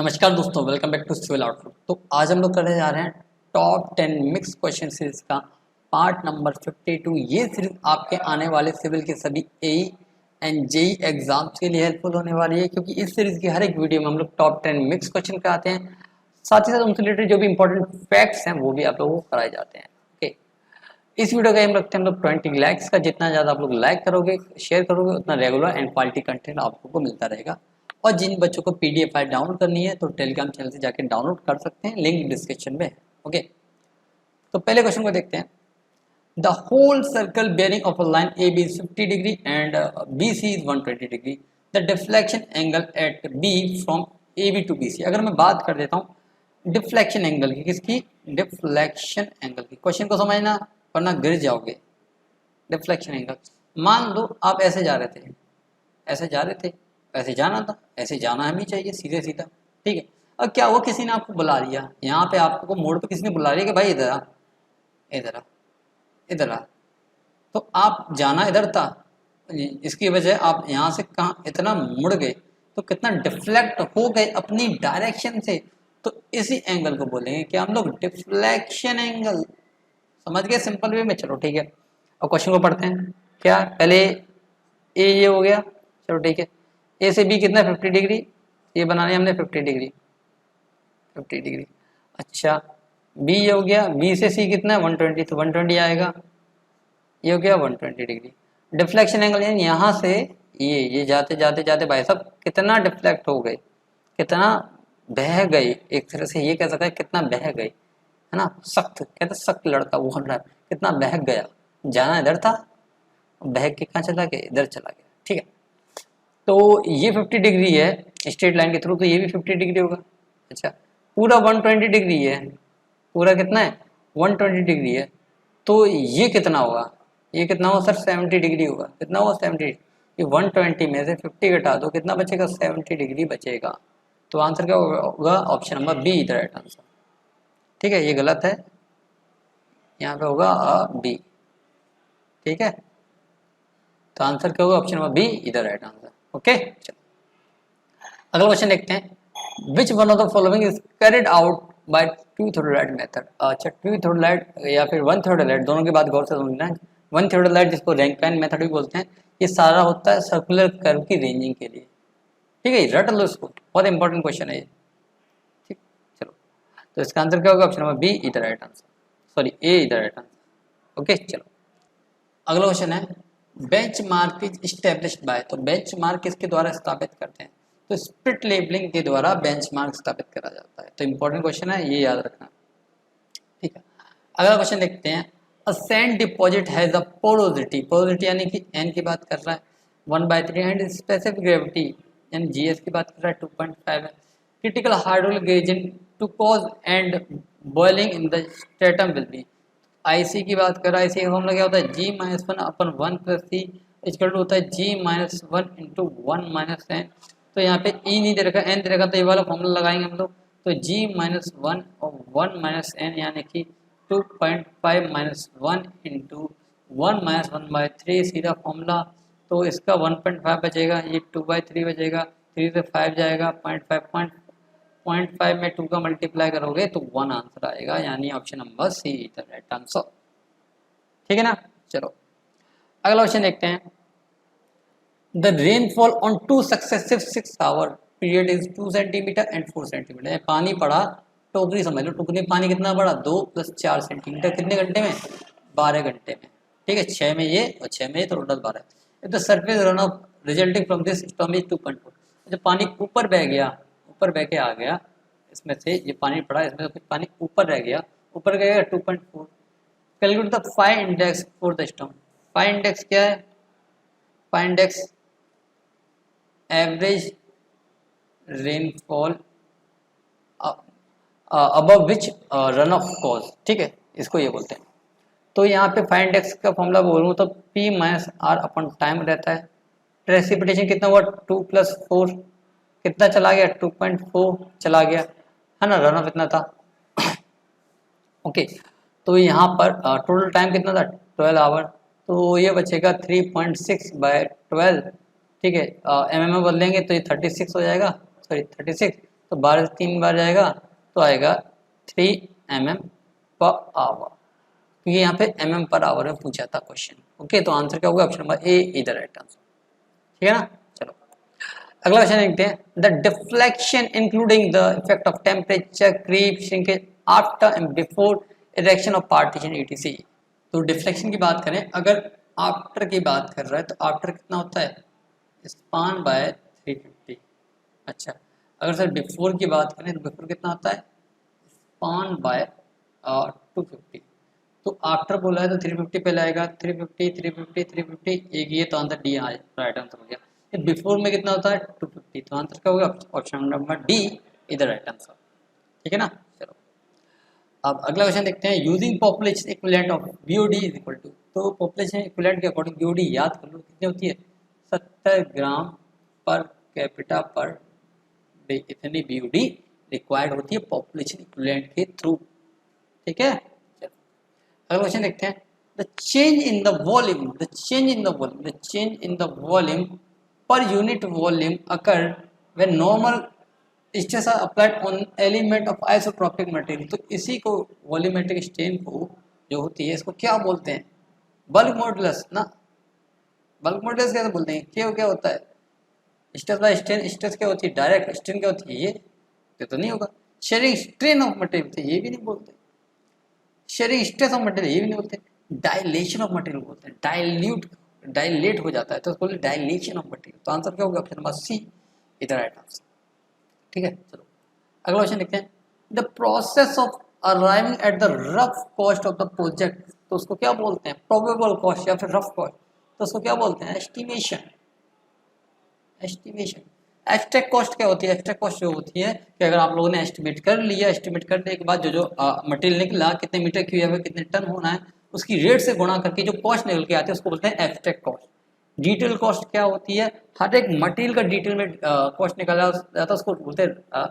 नमस्कार दोस्तों, welcome back to civil outlook. तो आज हम लोग करने जा रहे हैं टॉप 10 मिक्स क्वेश्चन सीरीज का पार्ट नंबर 52। ये सीरीज आपके आने वाले सिविल के सभी एई एंड जेई एग्जाम्स के लिए हेल्पफुल होने वाली है, क्योंकि इस सीरीज की हर एक वीडियो में हम लोग टॉप 10 मिक्स क्वेश्चन कराते हैं। साथ ही साथ उनसे रिलेटेड जो भी इंपॉर्टेंट फैक्ट्स हैं वो भी आप लोगों को कराए जाते हैं। ओके, इस वीडियो का एम रखते हैं हम लोग 20 लाइक्स का। जितना ज़्यादा आप लोग लाइक करोगे, शेयर करोगे, उतना रेगुलर एंड क्वालिटी कंटेंट आप लोगों को मिलता रहेगा। और जिन बच्चों को पीडीएफ फाइल डाउनलोड करनी है तो टेलीग्राम चैनल से जाकर डाउनलोड कर सकते हैं, लिंक डिस्क्रिप्शन में है। ओके, तो पहले क्वेश्चन को देखते हैं। The whole circle bearing of a line A B is 50 degree and B C is 120 degree. The deflection angle at B from A B to B C. अगर मैं बात कर देता हूँ डिफ्लेक्शन एंगल की, किसकी? डिफ्लेक्शन एंगल की। Question को समझना वरना गिर जाओगे। डिफ्लेक्शन एंगल, मान लो आप ऐसे जा रहे थे, ऐसे जा रहे थे, ऐसे जाना था, ऐसे जाना हमें चाहिए सीधे सीधा, ठीक है। अब क्या हुआ, किसी ने आपको बुला लिया यहाँ पे, आपको मोड़ पे किसी ने बुला लिया कि भाई इधर आ, इधर आ, इधर आ। तो आप जाना इधर था, इसकी वजह आप यहाँ से कहाँ इतना मुड़ गए, तो कितना डिफ्लेक्ट हो गए अपनी डायरेक्शन से। तो इसी एंगल को बोलेंगे कि हम लोग डिफ्लेक्शन एंगल। समझ गए सिंपल वे में? चलो ठीक है, अब क्वेश्चन को पढ़ते हैं। क्या पहले ए ये हो गया, चलो ठीक है। ए से बी कितना? 50 डिग्री। ये बनाने हमने 50 डिग्री, 50 डिग्री। अच्छा, बी ये हो गया, बी से सी कितना है? 120, तो 120 आएगा। ये हो गया 120 डिग्री। डिफ्लेक्शन एंगल यानी यहाँ से ये जाते जाते जाते भाई साहब कितना डिफ्लेक्ट हो गए, कितना बह गए। एक तरह से ये कह सकता है कितना बह गए, है ना। सख्त कहते, सख्त लड़का वो रहा, कितना बह गया। जाना इधर था, बह के कहाँ चला गया? इधर चला गया, ठीक है। तो ये 50 डिग्री है स्ट्रेट लाइन के थ्रू, तो ये भी 50 डिग्री होगा। अच्छा, पूरा 120 डिग्री है, पूरा कितना है? 120 डिग्री है। तो ये कितना होगा? ये कितना होगा सर? 70 डिग्री होगा। कितना होगा? 70। ये 120 में से 50 घटा दो, कितना बचेगा? 70 डिग्री बचेगा। तो आंसर क्या होगा? Option number B is the right answer. ठीक है, ये गलत है, यहाँ पे होगा बी। ठीक है, तो आंसर क्या होगा? Option number B is the right answer. Okay, चलो अगला क्वेश्चन देखते हैं। Which one of the following is carried out by two theodolite method. अच्छा, टू थ्योरलाइट या फिर वन थ्योरलाइट, दोनों की बात गौर से समझना है। वन थ्योरलाइट जिसको रैंकलाइन मेथड भी बोलते हैं, ये सारा होता है सर्कुलर कर्व की रेंजिंग के लिए। ठीक है, रट लो इसको, बहुत इंपॉर्टेंट क्वेश्चन है ये। ठीक, चलो तो इसका आंसर क्या होगा? Option number B is the right answer, sorry A is the right answer. Okay, चलो अगला क्वेश्चन है। Benchmark is established by. तो बेंच मार्क किसके द्वारा स्थापित करते हैं? तो स्प्लिट लेबलिंग के द्वारा बेंच मार्क स्थापित करा जाता है। तो इंपॉर्टेंट क्वेश्चन है, ये याद रखना। ठीक है, अगला क्वेश्चन देखते हैं। A sand deposit has a porosity, porosity यानी कि एन की बात कर रहा है, 1/3 एंड स्पेसिफिक ग्रेविटी यानी जीएस की बात कर रहा है 2.5 है। क्रिटिकल हाइड्रोलिक एजेंट to cause and boiling in the stratum will be. IC की बात कर रहा है, आईसी का फॉर्मूला क्या होता है? G minus one upon one plus C equal to होता है G minus one into one minus N. तो यहाँ पे ई नहीं दे रखा, एन दे रखा, तो ये वाला फॉर्मूला लगाएंगे हम लोग। तो जी माइनस वन और वन माइनस एन यानी कि 2.5 minus one into one minus 1/3 सीधा फॉर्मूला। तो इसका 1.5 बचेगा, ये 2/3 बचेगा, 3 से 5 जाएगा, 0.5 में 2 का मल्टीप्लाई करोगे तो 1 आंसर आएगा, यानी option number C is the right answer. ठीक है ना। चलो अगला क्वेश्चन देखते हैं। The rainfall on two successive 6 hour period is 2 centimetre and 4 centimetre. पानी पड़ा, टोकरी समझ लो, टोकरी में पानी कितना पड़ा? 2 + 4 सेंटीमीटर। कितने घंटे में? 12 घंटे में। ठीक है, 6 में ये और 6 में ये, तो total 12। If the surface run of resulting from this storm is 2.4। जब पानी ऊपर बह गया, ऊपर बह के आ गया, इसमें से ये पानी पड़ा, इसमें से कुछ पानी ऊपर रह गया, ऊपर गया 2.4। Calculate the phi index for the storm. Phi index क्या है? Phi index average rainfall above which run off cause. ठीक है, इसको ये बोलते हैं। तो यहाँ पे फाई इंडेक्स का फॉर्मूला बोलूँ तो P minus R upon time रहता है। प्रेसिपिटेशन कितना हुआ? 2 + 4 कितना चला गया? 2.4 चला गया, है ना। रन ऑफ इतना था। ओके, तो यहाँ पर टोटल टाइम कितना था? 12 आवर। तो ये बचेगा 3.6/12। ठीक है, एम में बदलेंगे तो ये 36 हो जाएगा, सॉरी 36। तो 12 से 3 बार जाएगा तो आएगा 3 mm पर आवर, क्योंकि यहाँ पे mm पर आवर में पूछा था क्वेश्चन। ओके, तो आंसर क्या होगा? ऑप्शन नंबर ए इधर राइट आंसर। ठीक है ना। चलो अगला क्वेश्चन देखते हैं। The deflection including the effect of temperature, creep, shrinkage after and before erection of partition etc। तो डिफ्लेक्शन की बात करें, अगर आफ्टर की बात कर रहा है तो आफ्टर कितना होता है? Span by 350। अच्छा, अगर सर बिफोर की बात करें तो बिफोर कितना होता है? Span by 250। तो आफ्टर बोला है तो 350 पे लाएगा, 350 350 350, एक ये तो आंसर डी राइट आंसर हो गया। बिफोर में कितना होता है? 250, तो आंसर क्या होगा? ऑप्शन नंबर डी इधर राइट आंसर। ठीक है ना। चलो अब अगला क्वेश्चन देखते हैं। Using population equivalent of BOD is equal to, तो पॉपुलेशन इक्विवेलेंट के अकॉर्डिंग बीओडी याद कर लो कितनी होती है? 70 ग्राम पर कैपिटा पर डे, इतनी बीओडी रिक्वायर्ड होती है पॉपुलेशन इक्विवेलेंट के थ्रू। ठीक है। अगला क्वेश्चन देखते हैं। The change in the volume, the change in the volume, the change in the volume per unit volume occur when normal stress are applied on element of isotropic material. तो इसी को volumetric strain को जो होती है इसको क्या बोलते हैं? बल्क मॉडुलस ना। बल्क मॉडुलस कैसे बोलते हैं? क्या होता है? स्ट्रेस बाय स्ट्रेन, स्ट्रेस क्या होती है? डायरेक्ट स्ट्रेन क्या होती है? ये तो नहीं होगा। शेयरिंग स्ट्रेन ऑफ मटेरियल, ये भी नहीं बोलते। शेयरिंग स्ट्रेस ऑफ मटेरियल, ये भी नहीं बोलते। डायलेशन ऑफ मटेरियल बोलते हैं। डायलेट हो जाता है तो उसको बोलते डायलेशन ऑफ मटेरियल। तो आंसर क्या होगा? ऑप्शन नंबर सी इधर राइट आंसर। ठीक है। चलो अगला क्वेश्चन देखते हैं। The process of arriving at the rough cost of the project, तो उसको क्या बोलते हैं? प्रोबेबल कॉस्ट या फिर रफ कॉस्ट, तो उसको क्या बोलते हैं? एस्टिमेशन। एस्टिमेशन। एब्स्ट्रैक्ट कॉस्ट क्या होती है? एब्स्ट्रैक्ट कॉस्ट जो होती है कि अगर आप लोगों ने एस्टिमेट कर लिया, एस्टिमेट करने के बाद जो मटेरियल निकला, कितने मीटर क्यूब है, कितने टन होना है, उसकी रेट से गुणा करके जो कॉस्ट निकल के आती है उसको बोलते हैं एब्स्ट्रैक्ट कॉस्ट। डिटेल कॉस्ट क्या होती है? हर एक मटेरियल का डिटेल में कॉस्ट निकाला जाता है, उसको बोलते हैं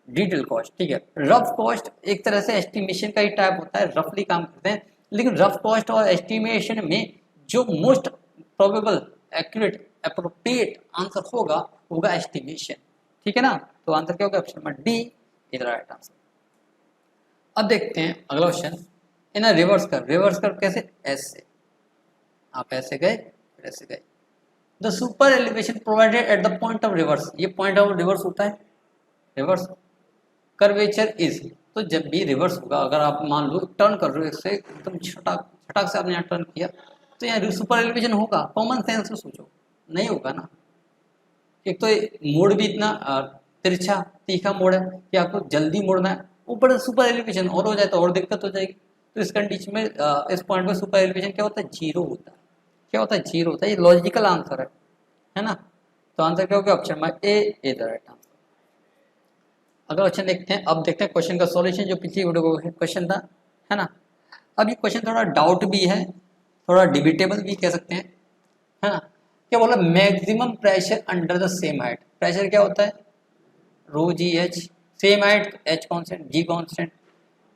डिटेल कॉस्ट। ठीक है। रफ कॉस्ट एक तरह से एस्टिमेशन का ही टाइप होता है, रफली काम करते हैं, लेकिन रफ कॉस्ट और एस्टिमेशन में जो most probable, accurate, appropriate answer होगा एस्टिमेशन। ठीक है ना। तो आंसर क्या होगा? ऑप्शन नंबर डी इधर राइट आंसर। अब देखते हैं अगला क्वेश्चन। इन्हें रिवर्स कर कैसे? ऐसे आप ऐसे गए फिर ऐसे गए। The super elevation provided at the point of reverse, ये पॉइंट ऑफ रिवर्स होता है। रिवर्स कर्वेचर इज, तो जब भी रिवर्स होगा, अगर आप मान लो टर्न कर रहे हो इससे एकदम छटाक से आपने यहाँ टर्न किया तो यहाँ सुपर एलिवेशन होगा? कॉमन सेंस से सोचो, नहीं होगा ना। एक तो मोड़ भी इतना तिरछा तीखा मोड़ है कि आपको जल्दी मोड़ना है, ऊपर सुपर एलिवेशन और हो जाए तो और दिक्कत हो जाएगी। तो इस कंडीशन में इस पॉइंट पे सुपर एलिवेशन क्या होता है? जीरो होता है। क्या होता है? जीरो होता है। ये लॉजिकल आंसर है ना। तो आंसर क्या होगा? Option number A is the right answer. अगला क्वेश्चन देखते हैं। अब देखते हैं क्वेश्चन का सॉल्यूशन, जो पिछली वीडियो का क्वेश्चन था, है ना। अब ये क्वेश्चन थोड़ा डाउट भी है, थोड़ा डिबेटेबल भी कह सकते हैं, है ना। क्या बोला? Maximum pressure under the same height. Pressure क्या होता है? Rho G H, same height H constant, G constant.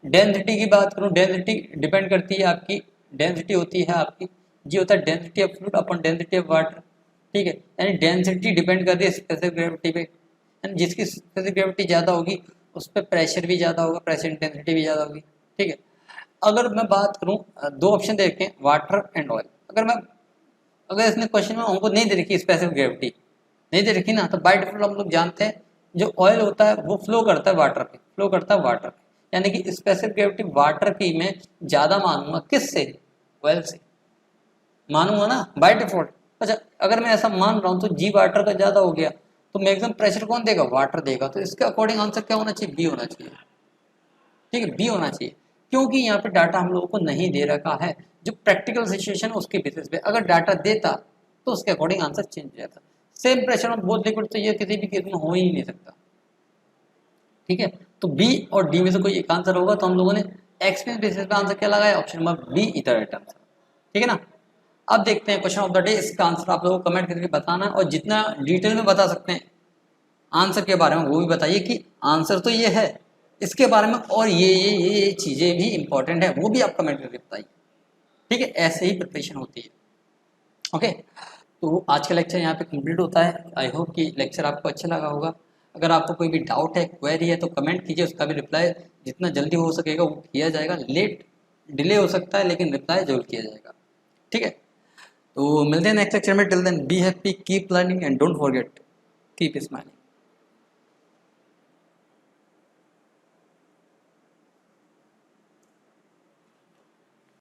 Density की बात करूं, डेंसिटी डिपेंड करती है आपकी, डेंसिटी होती है आपकी, जी होता है density of fluid upon density of water. ठीक है, यानी डेंसिटी डिपेंड करती है स्पेसिफिक ग्रेविटी पे, यानी जिसकी स्पेसिफिक ग्रेविटी ज़्यादा होगी उस पर प्रेशर भी ज़्यादा होगा, प्रेशर इंटेंसिटी भी ज़्यादा होगी। ठीक है। अगर मैं बात करूं, दो ऑप्शन देखे हैं, वाटर एंड ऑयल। अगर इसने क्वेश्चन में हमको नहीं दे रखी स्पेसिफिक ग्रेविटी, नहीं दे रखी ना, तो बाय डिफॉल्ट हम लोग जानते हैं जो ऑयल होता है वो फ्लो करता है वाटर पे, फ्लो करता है वाटर पे, यानी कि स्पेसिफिक ग्रेविटी वाटर की मैं ज़्यादा मानूंगा। किससे? ऑयल से मानूंगा ना बाय डिफॉल्ट। अच्छा, अगर मैं ऐसा मान रहा हूँ तो जी वाटर का ज़्यादा हो गया तो मैक्सिमम प्रेशर कौन देगा? वाटर देगा। तो इसके अकॉर्डिंग आंसर क्या होना चाहिए? बी होना चाहिए। ठीक है, बी होना चाहिए, क्योंकि यहाँ पे डाटा हम लोगों को नहीं दे रखा है। जो प्रैक्टिकल सिचुएशन है उसके बेसिस पे अगर डाटा देता तो उसके अकॉर्डिंग आंसर चेंज हो जाता। Same pressure on both liquid तो ये किसी भी केस में हो ही नहीं सकता। ठीक है, तो बी और डी में से कोई एक आंसर होगा। तो हम लोगों ने एक्सपीरियंस बेसिस पे आंसर क्या लगाया? ऑप्शन नंबर बी इधर राइट आंसर। ठीक है ना। अब देखते हैं क्वेश्चन ऑफ द डे। इसका आंसर आप लोगों को कमेंट करके बताना है, और जितना डिटेल में बता सकते हैं आंसर के बारे में वो भी बताइए कि आंसर तो ये है, इसके बारे में और ये चीज़ें भी इंपॉर्टेंट है, वो भी आप कमेंट करके बताइए। ठीक है, ऐसे ही प्रिपरेशन होती है। ओके, तो आज का लेक्चर यहाँ पे कंप्लीट होता है। आई होप कि लेक्चर आपको अच्छा लगा होगा। अगर आपको कोई भी डाउट है, क्वेरी है, तो कमेंट कीजिए, उसका भी रिप्लाई जितना जल्दी हो सकेगा वो किया जाएगा। लेट डिले हो सकता है लेकिन रिप्लाई जरूर किया जाएगा। ठीक है, तो मिलते हैं नेक्स्ट लेक्चर में। Till then be happy, keep learning and don't forget keep smiling.